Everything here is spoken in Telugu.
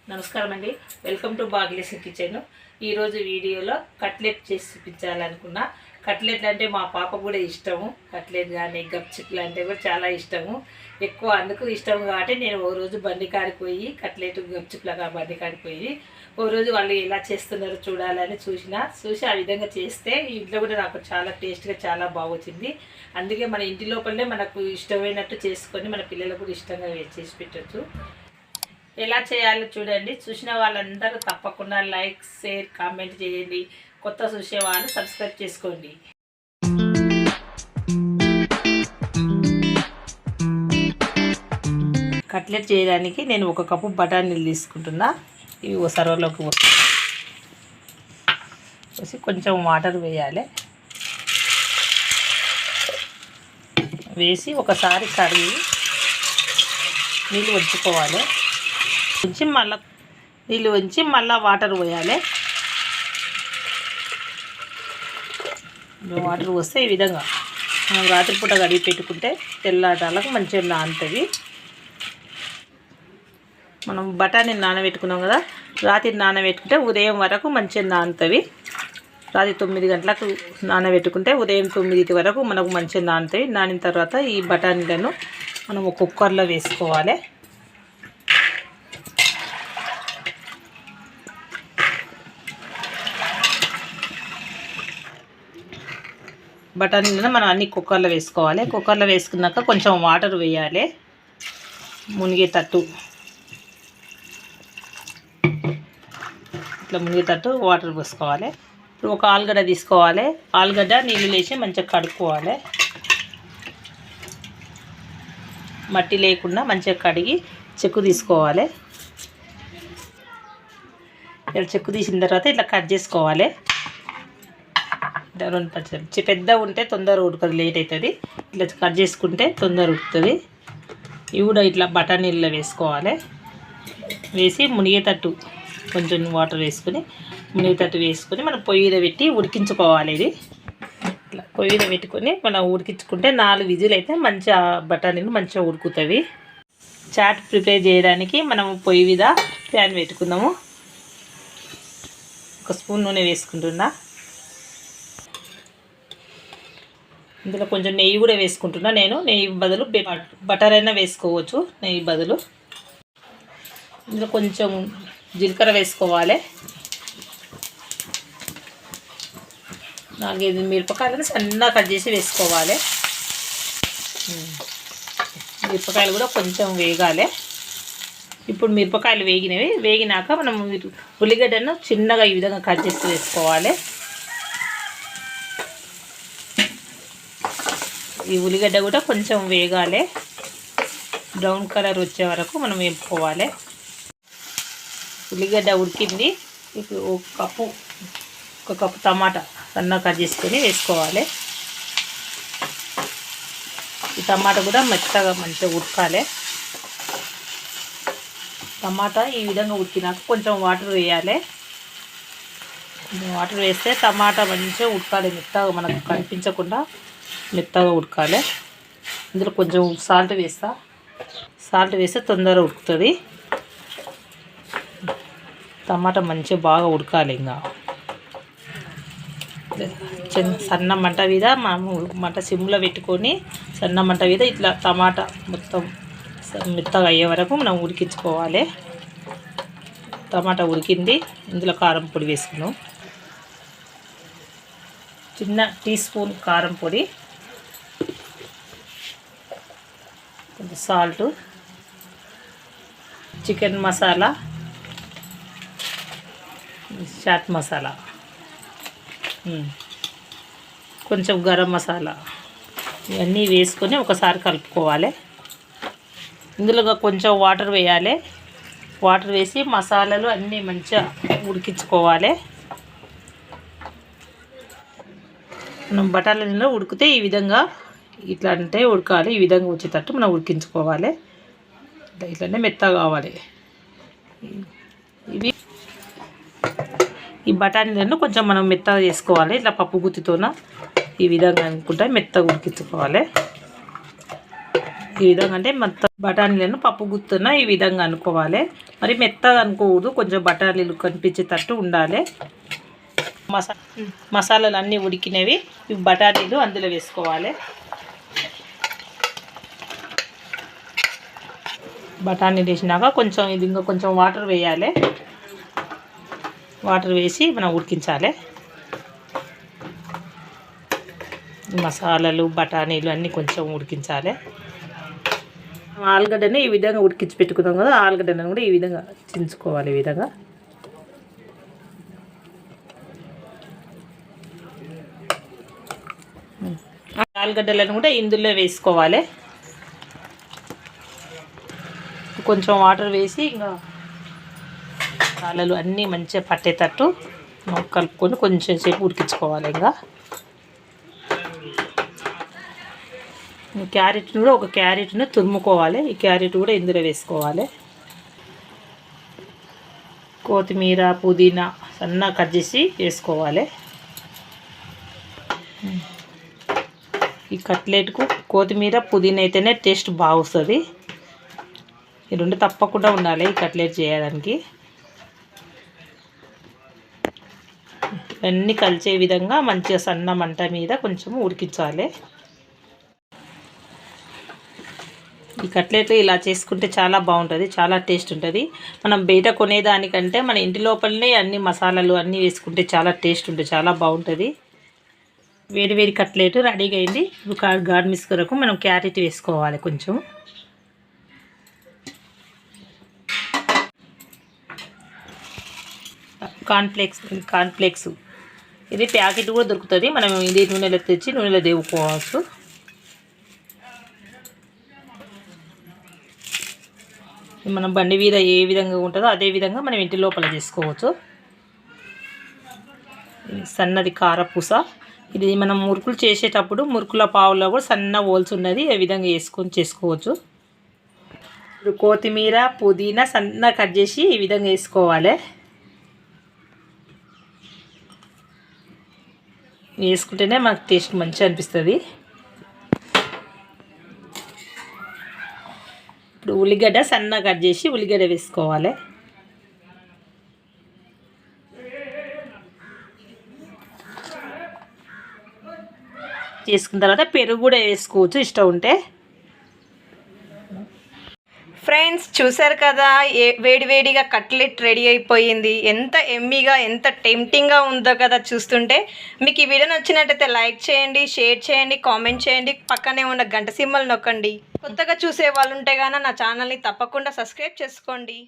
నమస్కారం అండి. Welcome to Bhagyalakshmi kitchen. ఈరోజు వీడియోలో కట్లెట్ చేసి చూపించాలనుకున్నా. కట్లెట్లు అంటే మా పాప కూడా ఇష్టము. కట్లెట్ కానీ గప్చిప్లు అంటే కూడా చాలా ఇష్టము. ఎక్కువ అందుకు ఇష్టం కాబట్టి నేను ఓ రోజు బండి కాడికి పోయి కట్లెట్ గప్చిప్లుగా బండి కాడికి పోయి ఓ రోజు వాళ్ళు ఎలా చేస్తున్నారో చూడాలని చూసి ఆ విధంగా చేస్తే ఇంట్లో కూడా నాకు చాలా టేస్ట్గా చాలా బాగొచ్చింది. అందుకే మన ఇంటి లోపలనే మనకు ఇష్టమైనట్టు చేసుకొని మన పిల్లలకు కూడా ఇష్టంగా చేసి పెట్టచ్చు. ఎలా చేయాలో చూడండి. చూసిన వాళ్ళందరూ తప్పకుండా లైక్, షేర్, కామెంట్ చేయండి. కొత్త చూసే వాళ్ళు సబ్స్క్రైబ్ చేసుకోండి. కట్లెట్ చేయడానికి నేను 1 కప్పు బఠానీలు తీసుకుంటున్నా. ఇవి ఓ సర్వలోకి పోసి కొంచెం వాటర్ వేయాలి. వేసి ఒకసారి కడిగి నీళ్ళు వంచుకోవాలి. నీళ్ళు ఉంచి మళ్ళీ వాటర్ పోయాలి. వాటర్ పోస్తే ఈ విధంగా మనం రాత్రిపూట కడిగి పెట్టుకుంటే తెల్లాటాలకు మంచిగా నానుతుంది. మనం బఠానీ నానబెట్టుకున్నాం కదా, రాత్రి నానబెట్టుకుంటే ఉదయం వరకు మంచిగా నానుతుంది. రాత్రి 9 గంటలకు నానబెట్టుకుంటే ఉదయం 9 వరకు మనకు మంచిగా నానుతాయి. నానిన తర్వాత ఈ బఠానీలను మనం కుక్కర్లో వేసుకోవాలి. బఠానీలను మనం అన్ని కుక్కర్లో వేసుకోవాలి. కుక్కర్లో వేసుకున్నాక కొంచెం వాటర్ వేయాలి, మునిగేటట్టు. ఇట్లా మునిగేటట్టు వాటర్ పోసుకోవాలి. ఇప్పుడు ఒక ఆలుగడ్డ తీసుకోవాలి. ఆలుగడ్డ నీళ్ళు వేసి మంచిగా కడుక్కోవాలి. మట్టి లేకుండా మంచిగా కడిగి చెక్కు తీసుకోవాలి. ఇలా చెక్కు తీసిన తర్వాత ఇట్లా కట్ చేసుకోవాలి. 2 పచ్చిమిర్చి పెద్ద ఉంటే తొందర ఉడకదు, లేట్ అవుతుంది. ఇట్లా కట్ చేసుకుంటే తొందర ఉడుకుతుంది. ఇవి కూడా ఇట్లా బఠానీల్లో వేసుకోవాలి. వేసి మునిగేటట్టు కొంచెం వాటర్ వేసుకొని మునిగేటట్టు వేసుకొని మనం పొయ్యి మీద పెట్టి ఉడికించుకోవాలి. ఇది ఇట్లా పొయ్యి మీద పెట్టుకొని మనం ఉడికించుకుంటే 4 విజిల్ అయితే మంచిగా బఠానీలు మంచిగా ఉడుకుతాయి. చాట్ ప్రిపేర్ చేయడానికి మనం పొయ్యి మీద ప్యాన్ పెట్టుకుందాము. 1 స్పూన్ నూనె వేసుకుంటున్నా. ఇందులో కొంచెం నెయ్యి కూడా వేసుకుంటున్నా. నేను నెయ్యి బదులు బటర్ అయినా వేసుకోవచ్చు, నెయ్యి బదులు. ఇందులో కొంచెం జీలకర్ర వేసుకోవాలి. 4-5 మిరపకాయలను సన్నగా కట్ చేసి వేసుకోవాలి. మిరపకాయలు కూడా కొంచెం వేగాలి. ఇప్పుడు మిరపకాయలు వేగినాక మనం ఉల్లిగడ్డను చిన్నగా ఈ విధంగా కట్ చేసి వేసుకోవాలి. ఈ ఉల్లిగడ్డ కూడా కొంచెం వేగాలి. బ్రౌన్ కలర్ వచ్చే వరకు మనం వేపుకోవాలి. ఉల్లిగడ్డ ఉడికింది. ఇప్పుడు 1 కప్పు టమాటా సన్నగా కట్ చేసుకొని వేసుకోవాలి. ఈ టమాటా కూడా మెత్తగా మంచిగా ఉడకాలి. టమాటా ఈ విధంగా ఉడికినాక కొంచెం వాటర్ వేయాలి. వాటర్ వేస్తే టమాటా మంచిగా ఉడకాలి. మెత్తగా మనకు కనిపించకుండా మెత్తగా ఉడకాలి. ఇందులో కొంచెం సాల్ట్ వేస్తే తొందరగా ఉడుకుతుంది. టమాటా మంచిగా బాగా ఉడకాలి. ఇంకా సన్న మంట మీద మంట సిమ్లో పెట్టుకొని సన్న మంట మీద ఇట్లా టమాటా మొత్తం మెత్తగా అయ్యే వరకు మనం ఉడికించుకోవాలి. టమాటా ఉడికింది. ఇందులో కారం పొడి వేసుకున్నాం. చిన్న టీ స్పూన్ కారం పొడి, కొంచెం సాల్ట్, చికెన్ మసాలా, చాట్ మసాలా, కొంచెం గరం మసాలా, ఇవన్నీ వేసుకొని ఒకసారి కలుపుకోవాలి. ఇందులో కొంచెం వాటర్ వేయాలి. వాటర్ వేసి మసాలాలు అన్నీ మంచిగా ఉడికించుకోవాలి. మనం బఠానీలో ఉడికితే ఈ విధంగా ఇట్లా అంటే ఉడకాలి. ఈ విధంగా వచ్చేటట్టు మనం ఉడికించుకోవాలి. ఇట్లనే మెత్తగా కావాలి. ఈ బఠానీలను కొంచెం మనం మెత్తగా చేసుకోవాలి. ఇట్లా పప్పు గుత్తితోన ఈ విధంగా అనుకుంటే మెత్తగా ఉడికించుకోవాలి. ఈ విధంగా అంటే మొత్తం బఠానీలను పప్పు గుత్తున ఈ విధంగా అనుకోవాలి. మరి మెత్తగా అనుకోవద్దు, కొంచెం బఠానీలు కనిపించేటట్టు ఉండాలి. మసాలాలు అన్నీ ఉడికినవి, ఈ బఠానీలు అందులో వేసుకోవాలి. బఠానీలు వేసినాక కొంచెం ఇది ఇంకా కొంచెం వాటర్ వేయాలి. వాటర్ వేసి మనం ఉడికించాలి. మసాలాలు బఠానీలు అన్నీ కొంచెం ఉడికించాలి. ఆలుగడ్డని ఈ విధంగా ఉడికించి పెట్టుకున్నాం కదా, ఆలుగడ్డను కూడా ఈ విధంగా చించుకోవాలి. ఈ విధంగా ఆలుగడ్డలను కూడా ఇందులో వేసుకోవాలి. కొంచెం వాటర్ వేసి ఇంకా మసాలాలు అన్నీ మంచిగా పట్టేటట్టు కలుపుకొని కొంచెం సేపు ఉడికించుకోవాలి. ఇంకా క్యారెట్ని కూడా ఒక క్యారెట్ని తురుముకోవాలి. ఈ క్యారెట్ కూడా ఇందులో వేసుకోవాలి. కొత్తిమీర పుదీనా సన్నగా కట్ చేసి వేసుకోవాలి. ఈ కట్లెట్కు కొత్తిమీర పుదీనా అయితేనే టేస్ట్ బాగుస్తుంది. ఈ రెండు తప్పకుండా ఉండాలి ఈ కట్లెట్ చేయడానికి. ఇవన్నీ కలిసే విధంగా మంచిగా సన్న మంట మీద కొంచెం ఉడికించాలి. ఈ కట్లెట్లు ఇలా చేసుకుంటే చాలా బాగుంటుంది, చాలా టేస్ట్ ఉంటుంది. మనం బయట కొనేదానికంటే మన ఇంటి లోపలనే అన్ని మసాలాలు అన్నీ వేసుకుంటే చాలా టేస్ట్ ఉంటుంది, చాలా బాగుంటుంది. వేడి వేడి కట్లెట్ రెడీగా అయింది. ఇప్పుడు గార్నిష్ కొరకు మనం క్యారెట్ వేసుకోవాలి. కొంచెం కార్న్ఫ్లేక్స్ ఇది ప్యాకెట్ కూడా దొరుకుతుంది. మనం ఇది నూనెలో తెచ్చి నూనెలో దేవుకోవచ్చు. మనం బండి మీద ఏ విధంగా ఉంటుందో అదే విధంగా మనం ఇంటి లోపల చేసుకోవచ్చు. సన్నది కారపూస ఇది మనం మురుకులు చేసేటప్పుడు మురుకుల పావులో కూడా సన్న హోల్స్ ఉన్నది, ఏ విధంగా వేసుకొని చేసుకోవచ్చు. ఇప్పుడు కొత్తిమీర పుదీనా సన్న కట్ చేసి ఈ విధంగా వేసుకోవాలి. వేసుకుంటేనే మనకు టేస్ట్ మంచిగా అనిపిస్తుంది. ఇప్పుడు ఉల్లిగడ్డ సన్న కట్ చేసి ఉల్లిగడ్డ వేసుకోవాలి. చేసుకున్న తర్వాత పెరుగు కూడా వేసుకోవచ్చు ఇష్టం ఉంటే. ఫ్రెండ్స్ చూసారు కదా, వేడివేడిగా కట్లెట్ రెడీ అయిపోయింది. ఎంత ఎమ్మీగా ఎంత టెంప్టింగ్గా ఉందో కదా చూస్తుంటే. మీకు ఈ వీడియో నచ్చినట్టయితే లైక్ చేయండి, షేర్ చేయండి, కామెంట్ చేయండి, పక్కనే ఉన్న గంట సింబల్ నొక్కండి. కొత్తగా చూసే వాళ్ళు ఉంటే గాన నా ఛానల్ని తప్పకుండా సబ్స్క్రైబ్ చేసుకోండి.